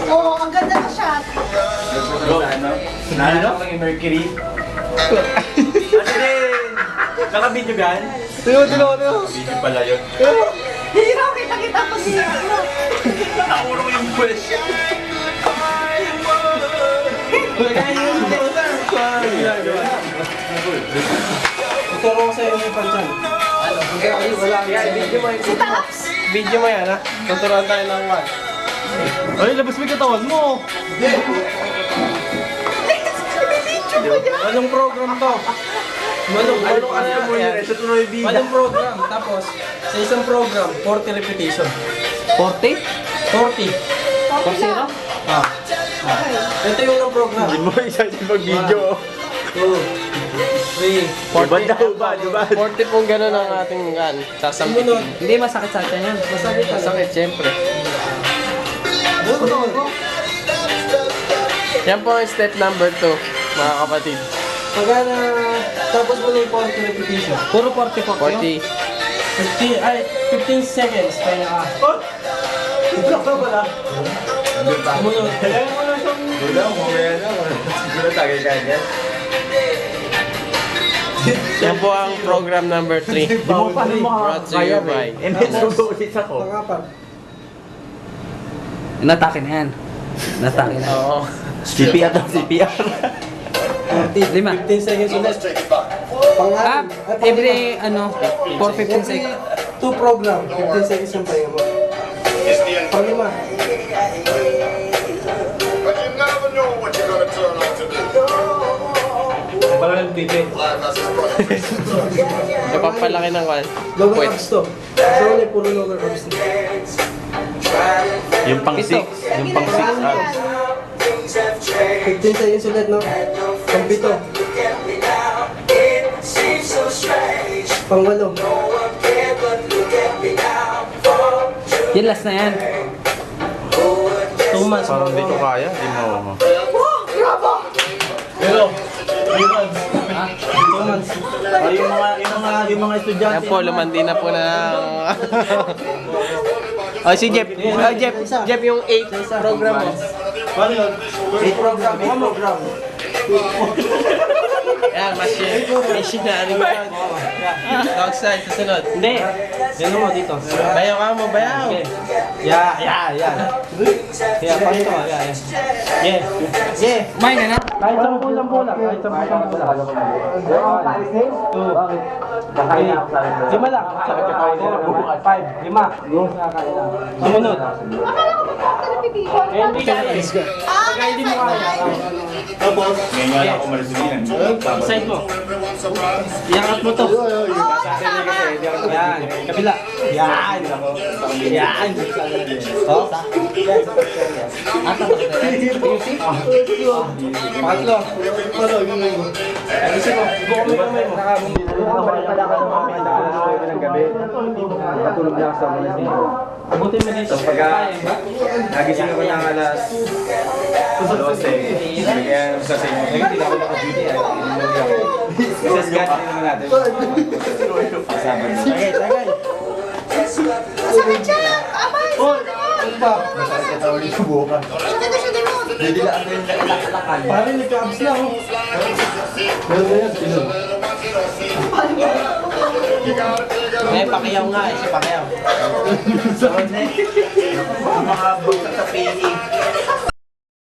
Oo, ang ganda ng shot. Naalala ko lang yung Mercury. Naka-video gan? Tino. Video pala yun. Hiraw, kita-kita ko siya. Nakurong yung puwes. Tuturo ko sa'yo yung pansyan. Si Taps. Video mo yan ha? Tuturuan tayo ng one. Ay, labas mo yung katawan mo. Anong program to? Manong ano mo yan? Ito tuloy yung bida. Anong program? Tapos, sa isang program, 40 repetition. 40? 40. 40? Ah. Ito yung unang program. Hindi mo isa yung pag-video. 2, 3, Iba daw ba, di ba? 40 pong gano'n ang ating sasampitin. sumunod. Hindi, masakit sa atin yan. Masakit na. Masakit, siyempre. Yan po ang step number 2, mga kapatid. Pagka tapos mo na yung 40 repetition. Puro 40 po. 40. 15 seconds. Kaya ka. Ito ka pala. Sumunod. Kailangan mo lang siyang... Wala, mamaya na. Siguro tagay ka niya. Yan po ang program number 3. Di mo pa rin Brought to you by. And then, susulit ako. Pangapat. Natake na yan. Natake na. Oo. CPR daw, CPR. 5. 15 seconds ulit. Ah, Pangalan. every, for 15 seconds. 2 program. 15 seconds yung pahinga mo. Panglima. But you never know what you're gonna turn out to be. Parang nagtipi. Life has its price. Napapalaki ng one. Lower Wait. abs to. So, ulit puro lower abs to. Yung pang 6. Yung pang 6 abs. 15 seconds ulit, no? Pampito. Pangwalo. Yan, last na yan. 2 months. Parang di ko kaya, di mo. Pero, 3 months. 2 months. Yung mga estudyante. Yan po, lumandi na po ng... Oh, si Jeff. Oh, Jeff, yung 8 program mo. Paano yun? 8 program. 8 program. Yan, machinery mo. Outside, susunod. Hindi. Yan mo dito. Bayaw ka mo, bayaw. Yan. Kaya, pakito ka. Yan. Yeah. Kumain ka na? Kahit 10 lang. Kahit 10 lang. 2. Lima lang. 5. 5. Sumunod. Akala ko ba 40 repetition? Hindi ka na. Kaya hindi mo kaya. Tapos, ngayon nga ako umalis din. Side mo. Iangat mo to. Yan. Kabila. Yan. Yan. Oh. Pangatlo. Alisin mo. Buko mo yung kamay mo. Natulog na ako sa mga dito. Abutin mo dito. Nagising ako ng alas 12. Kaya sa sa inyo. Hindi na ako naka-duty. Kasi scan din naman natin. Kasama nyo. Tagay. Masakit siya. Abay, sakit mo. Masakit ka tawag yung buka. Sakit na siya din mo. Hindi lang ako yung nakalakan. Parang nagka-abs na ako. Meron na yan. Pilon. Pakiyaw nga, si Pakiyaw. Mga bagsak sa PE.